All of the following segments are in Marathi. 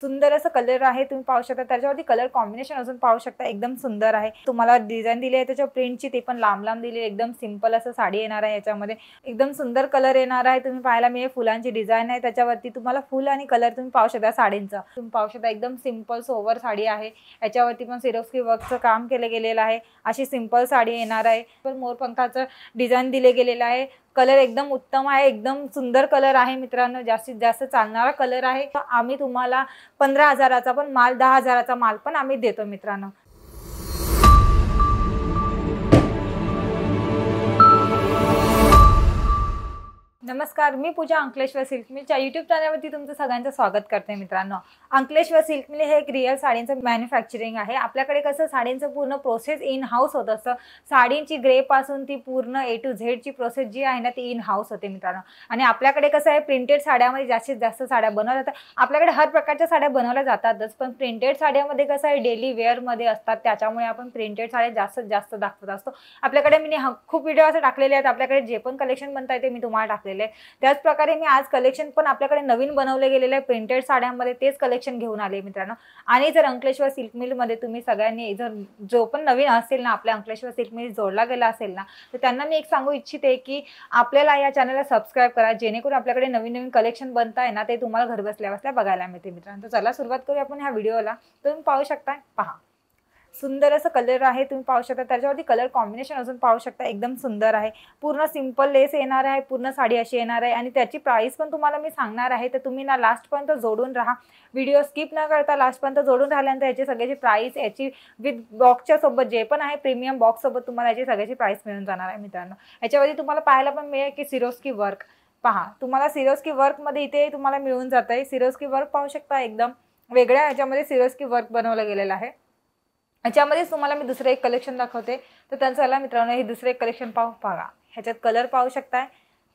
सुंदर असं कलर आहे, तुम्ही पाहू शकता. त्याच्यावरती कलर कॉम्बिनेशन अजून पाहू शकता, एकदम सुंदर आहे. तुम्हाला डिझाइन दिली आहे त्याच्या प्रिंटची, ते पण लांब-लांब दिली आहे. एकदम सिंपल असं साडी येणार आहे याच्यामध्ये. एकदम सुंदर कलर येणार आहे. तुम्ही पाहायला मिळेल फुलांची डिझाइन आहे त्याच्यावरती. तुम्हाला फुल आणि कलर तुम्ही पाहू शकता साडींचा. तुम्ही पाहू शकता एकदम सिंपल सोबर साडी आहे. याच्यावरती पण सिरोस्की वर्कचं काम केलं गेलेलं आहे. अशी सिंपल साडी येणार आहे. पण मोरपंखाचं डिझाइन दिले गेलेलं आहे. कलर एकदम उत्तम आहे, एकदम सुंदर कलर आहे मित्रांनो. जास्तीत जास्त चालणारा कलर आहे. आम्ही तुम्हाला 15,000चा पण माल, 10,000चा माल पण आम्ही देतो मित्रांनो. नमस्कार, मी पूजा अंकलेश्वर सिल्क मिलच्या यूट्यूब चॅनलवरती तुमचं सगळ्यांचं स्वागत करते मित्रांनो. अंकलेश्वर सिल्क मिल हे एक रिअल साडींचं मॅन्युफॅक्चरिंग आहे. आपल्याकडे कसं साडींचं पूर्ण प्रोसेस इन हाऊस होत असतं. साडींची ग्रेपासून ती पूर्ण ए टू झेडची प्रोसेस जी आहे ना ती इन हाऊस होते मित्रांनो. आणि आपल्याकडे कसं आहे प्रिंटेड साड्यामध्ये जास्तीत जास्त साड्या बनवल्या जातात. आपल्याकडे हर प्रकारच्या साड्या बनवल्या जातातच, पण प्रिंटेड साड्यामध्ये कसं आहे डेली वेअरमध्ये असतात, त्याच्यामुळे आपण प्रिंटेड साड्या जास्तीत जास्त दाखवत असतो. आपल्याकडे मी खूप व्हिडिओ असे टाकलेले आहेत. आपल्याकडे जे पण कलेक्शन बनता ते मी तुम्हाला टाकलेले. त्याच प्रकारे मी आज कलेक्शन पण आपल्याकडे नवीन बनवले गेलेले आहे प्रिंटेड साड्यांमध्ये, तेच कलेक्शन घेऊन आले मित्रांनो. आणि जर अंकलेश्वर सिल्क मिल मध्ये तुम्ही सगळ्यांनी जर जो पण नवीन असेल ना, आपल्या अंकलेश्वर सिल्क मिल जोडला गेला असेल ना, तर त्यांना मी एक सांगू इच्छिते की आपल्याला या चॅनलला सबस्क्राइब करा, जेणेकरून आपल्याकडे नवीन नवीन कलेक्शन बनताय ना ते तुम्हाला घर बसल्या बसल्या बघायला मिळते मित्रांनो. तर चला सुरुवात करूया आपण ह्या व्हिडिओला. तुम्ही पाहू शकता, पहा सुंदर असं कलर आहे, तुम्ही पाहू शकता. त्याच्यावरती कलर कॉम्बिनेशन अजून पाहू शकता, एकदम सुंदर आहे. पूर्ण सिंपल लेस येणार आहे, पूर्ण साडी अशी येणार आहे. आणि त्याची प्राइस पण तुम्हाला मी सांगणार आहे, तर तुम्ही ना लास्टपर्यंत जोडून राहा. व्हिडिओ स्किप न करता लास्टपर्यंत जोडून राहिल्यानंतर याची सगळ्याची प्राइस, याची विथ बॉक्सच्या सोबत जे पण आहे प्रीमियम बॉक्स सोबत तुम्हाला याची सगळ्याची प्राइस मिळून जाणार आहे मित्रांनो. याच्यावरती तुम्हाला पाहायला पण मिळेल की सिरोस्की वर्क, पहा तुम्हाला सिरोस्की वर्कमध्ये इथे तुम्हाला मिळून जात आहे. सिरोस्की वर्क पाहू शकता, एकदम वेगळ्या ह्याच्यामध्ये सिरोस्की वर्क बनवलं गेलेलं आहे. ह्याच्यामध्येच तुम्हाला मी दुसरं एक कलेक्शन दाखवते. तर त्यांचं मित्रांनो हे दुसरं एक कलेक्शन बघा. ह्याच्यात कलर पाहू शकताय.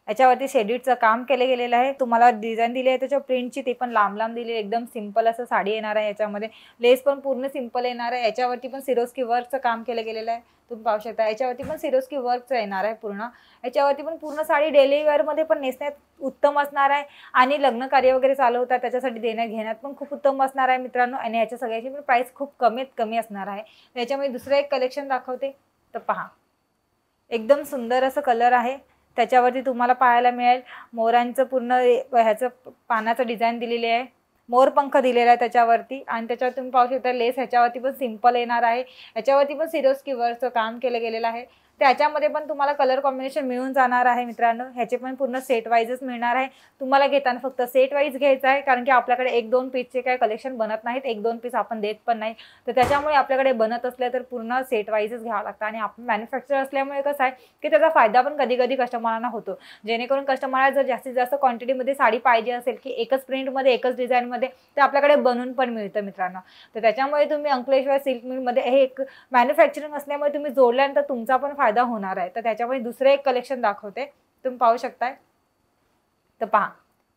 याच्यावरती शेडिडचं काम केलं गेलेलं आहे. तुम्हाला डिझाइन दिली आहे त्याच्या प्रिंटची, ते पण लांब-लांब दिली आहे. एकदम सिंपल असं साडी येणार आहे. याच्यामध्ये लेस पण पूर्ण सिंपल येणार आहे. याच्यावरती पण सिरोस्की वर्कचं काम केलं गेलेलं आहे. तुम्ही पाहू शकता. याच्यावरती पण सिरोस्की वर्कचं येणार आहे पूर्ण. याच्यावरती पण पूर्ण साडी डेली वेअरमध्ये पण नेसण्यात उत्तम असणार आहे. आणि लग्न कार्य वगैरे चालू होतात त्याच्यासाठी देण्यात घेण्यात पण खूप उत्तम असणार आहे मित्रांनो. आणि याच्या सगळ्याची पण प्राइस खूप कमीत कमी असणार आहे. याच्यामध्ये दुसरं एक कलेक्शन दाखवते. तर पहा एकदम सुंदर असं कलर आहे. त्याच्यावरती तुम्हाला पाहायला मिळेल मोरांचं पूर्ण ह्याचं पानाचं डिझाइन दिलेली आहे. मोरपंख दिलेला आहे त्याच्यावरती. आणि त्याच्यावर तुम्ही पाहू शकता लेस ह्याच्यावरती पण सिंपल येणार आहे. याच्यावरती पण सिरोस्की वर्कचं काम केलं गेलेलं आहे. त्याच्यामध्ये पण तुम्हाला कलर कॉम्बिनेशन मिळून जाणार आहे मित्रांनो. ह्याचे पण पूर्ण सेट वाईजच मिळणार आहे. तुम्हाला घेताना फक्त सेट वाईज घ्यायचं आहे, कारण की आपल्याकडे 1-2 पीसचे काय कलेक्शन बनत नाहीत. 1-2 पीस आपण देत पण नाही. तर त्याच्यामुळे आपल्याकडे बनत असले तर पूर्ण सेट वाईजच घ्यावं लागतं. आणि आपण मॅन्युफॅक्चर असल्यामुळे कसं आहे की त्याचा फायदा पण कधी कधी कस्टमरांना होतो. जेणेकरून कस्टमरला जर जास्तीत जास्त क्वांटिटीमध्ये साडी पाहिजे असेल की एकच प्रिंटमध्ये एकच डिझाईनमध्ये, तर आपल्याकडे बनवून पण मिळतं मित्रांनो. तर त्याच्यामुळे तुम्ही अंकलेश्वर सिल्क मिलमध्ये हे एक मॅन्युफॅक्चरिंग असल्यामुळे तुम्ही जोडल्यानंतर तुमचा पण फायदा होणार आहे. तर त्याच्यामुळे दुसरं एक कलेक्शन दाखवते. तुम्ही पाहू शकताय. तर पहा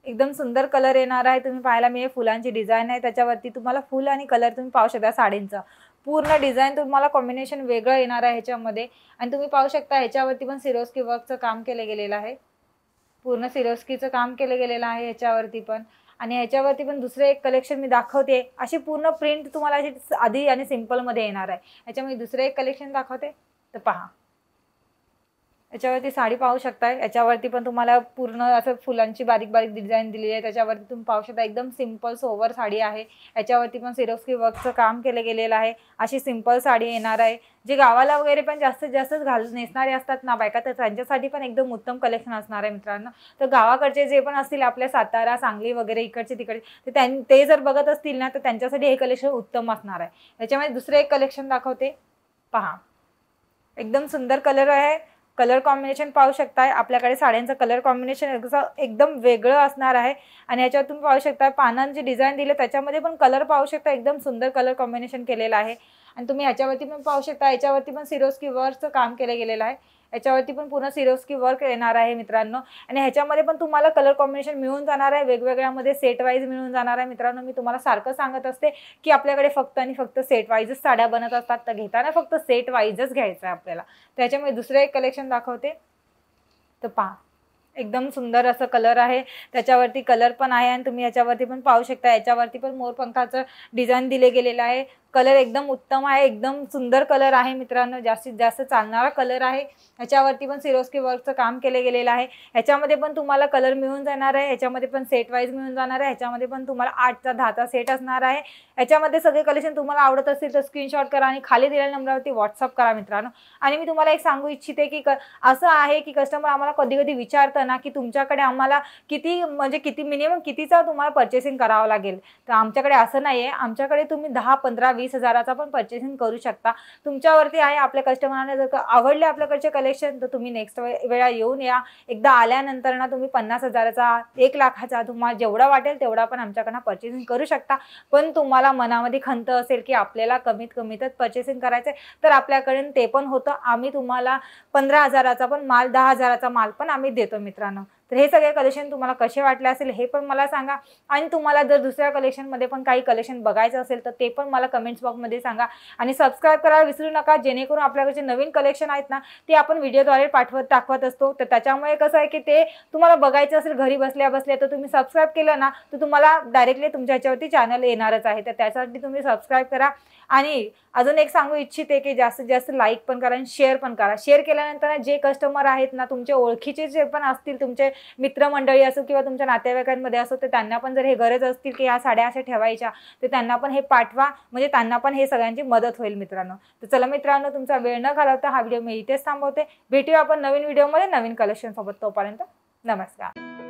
एकदम सुंदर कलर येणार आहे. तुम्ही पाहायला मिळेल फुलांची डिझाइन आहे. त्याच्यावरती तुम्हाला फुल आणि कलर तुम्ही पाहू शकता साडींचा. पूर्ण डिझाइन तुम्हाला कॉम्बिनेशन वेगळं येणार आहे ह्याच्यामध्ये. आणि तुम्ही पाहू शकता ह्याच्यावरती पण सिरोस्की वर्कचं काम केलं गेलेलं आहे. पूर्ण सिरोस्कीचं काम केलं गेलेलं आहे ह्याच्यावरती पण. आणि ह्याच्यावरती पण दुसरं एक कलेक्शन मी दाखवते. अशी पूर्ण प्रिंट तुम्हाला अशी आधी आणि सिंपलमध्ये येणार आहे. ह्याच्यामध्ये दुसरं एक कलेक्शन दाखवते. तर पहा याच्यावरती साडी पाहू शकताय. याच्यावरती पण तुम्हाला पूर्ण असं फुलांची बारीक बारीक डिझाइन दिलेली आहे. त्याच्यावरती तुम्ही पाहू शकता एकदम सिंपल सोवर साडी आहे. याच्यावरती पण सिरोस्की वर्कचं काम केलं गेलेलं आहे. अशी सिंपल साडी येणार आहे. जे गावाला वगैरे पण जास्तीत जास्त नेसणारे असतात ना बायका, तर त्यांच्यासाठी पण एकदम उत्तम कलेक्शन असणार आहे मित्रांनो. तर गावाकडचे जे पण असतील आपल्या सातारा, सांगली वगैरे इकडचे तिकडे, तर ते जर बघत असतील ना तर त्यांच्यासाठी हे कलेक्शन उत्तम असणार आहे. याच्यामध्ये दुसरं एक कलेक्शन दाखवते. पहा एकदम सुंदर कलर आहे. कलर कॉम्बिनेशन पाहू शकताय. आपल्याकडे साड्यांचं कलर कॉम्बिनेशन एकदम वेगळं असणार आहे. आणि याच्यावर तुम्ही पाहू शकता पानांची डिझाइन दिले त्याच्यामध्ये पण कलर पाहू शकता. एकदम सुंदर कलर कॉम्बिनेशन केलेलं आहे. आणि तुम्ही याच्यावरती पण पाहू शकता. याच्यावरती पण सिरोस्की वर्कचं काम केलं गेलेलं आहे. याच्यावरती पण पूर्ण सिरोस्की वर्क येणार आहे मित्रांनो. आणि ह्याच्यामध्ये पण तुम्हाला कलर कॉम्बिनेशन मिळून जाणार आहे. वेगवेगळ्यामध्ये सेट वाईज मिळून जाणार आहे मित्रांनो. मी तुम्हाला सारखं सांगत असते की आपल्याकडे फक्त आणि फक्त सेट वाईजच साड्या बनत असतात. तर घेताना फक्त सेट वाईजच घ्यायचं आहे आपल्याला. त्याच्यामुळे दुसरं एक कलेक्शन दाखवते. तर पहा एकदम सुंदर असं कलर आहे, त्याच्यावरती कलर पण आहे आणि तुम्ही याच्यावरती पण पाहू शकता, याच्यावरती पण मोरपंखाचं डिझाईन दिले गेलेलं आहे. कलर एकदम उत्तम आहे, एकदम सुंदर कलर आहे मित्रांनो, जास्तीत जास्त चालणारा कलर आहे. ह्याच्यावरती पण सिरोस्की वर्कचं काम केले गेलेलं आहे. ह्याच्यामध्ये पण तुम्हाला कलर मिळून जाणार आहे, ह्याच्यामध्ये पण सेट वाईज मिळून जाणार आहे. ह्याच्यामध्ये पण तुम्हाला 8चा 10चा सेट असणार आहे. ह्याच्यामध्ये सगळे कलेक्शन तुम्हाला आवडत असतील तर स्क्रीनशॉट करा आणि खाली दिलेल्या नंबरवरती व्हॉट्सअप करा मित्रांनो. आणि मी तुम्हाला एक सांगू इच्छिते की असं आहे की कस्टमर आम्हाला कधी कधी विचारतं ना की तुमच्याकडे आम्हाला किती म्हणजे किती मिनिमम कितीचा तुम्हाला पर्चेसिंग करावं लागेल, तर आमच्याकडे असं नाही आहे. आमच्याकडे तुम्ही 10, 15, 20 हजाराचा पण पर्चेसिंग करू शकता. तुमच्यावरती आहे. आपल्या कस्टमरांना जर आवडले आपल्याकडचे कलेक्शन तर तुम्ही नेक्स्ट वेळा येऊन या. एकदा आल्यानंतर ना तुम्ही 50 हजाराचा 1 लाखाचा तुम्हाला जेवढा वाटेल तेवढा पण आमच्याकडनं पर्चेसिंग करू शकता. पण तुम्हाला मनामध्ये खंत असेल की आपल्याला कमीत कमीतच पर्चेसिंग करायचं तर आपल्याकडे ते पण होतं. आम्ही तुम्हाला 15 हजाराचा पण माल, 10 हजाराचा माल पण आम्ही देतो मित्रांनो. तर हे सगळे कलेक्शन तुम्हाला कसे वाटले असेल हे पण मला सांगा. आणि तुम्हाला जर दुसऱ्या कलेक्शनमध्ये पण काही कलेक्शन बघायचं असेल तर ते पण मला कमेंट्स बॉक्समध्ये सांगा. आणि सबस्क्राईब करायला विसरू नका, जेणेकरून आपल्याकडे जे नवीन कलेक्शन आहेत ना ते आपण व्हिडिओद्वारे दाखवत असतो. तर त्याच्यामुळे कसं आहे की ते तुम्हाला बघायचं असेल घरी बसल्या बसल्या तर तुम्ही सबस्क्राईब केलं ना तर तुम्हाला डायरेक्टली तुमच्या ह्याच्यावरती चॅनल येणारच आहे. तर त्यासाठी तुम्ही सबस्क्राईब करा. आणि अजून एक सांगू इच्छिते की जास्तीत जास्त लाईक पण करा आणि शेअर पण करा. शेअर केल्यानंतर जे कस्टमर आहेत ना तुमचे ओळखीचे जे पण असतील, तुमचे मित्रमंडळी असो किंवा तुमच्या नातेवाईकांमध्ये असो, तर त्यांना पण जर हे गरज असतील की ह्या साड्या अशा ठेवायच्या तर त्यांना पण हे पाठवा, म्हणजे त्यांना पण हे सगळ्यांची मदत होईल मित्रांनो. तर चला मित्रांनो, तुमचा वेळ न घालवता हा व्हिडिओ मी इथेच थांबवते. भेटूया आपण नवीन व्हिडिओमध्ये नवीन कलेक्शन सोबत. तोपर्यंत नमस्कार.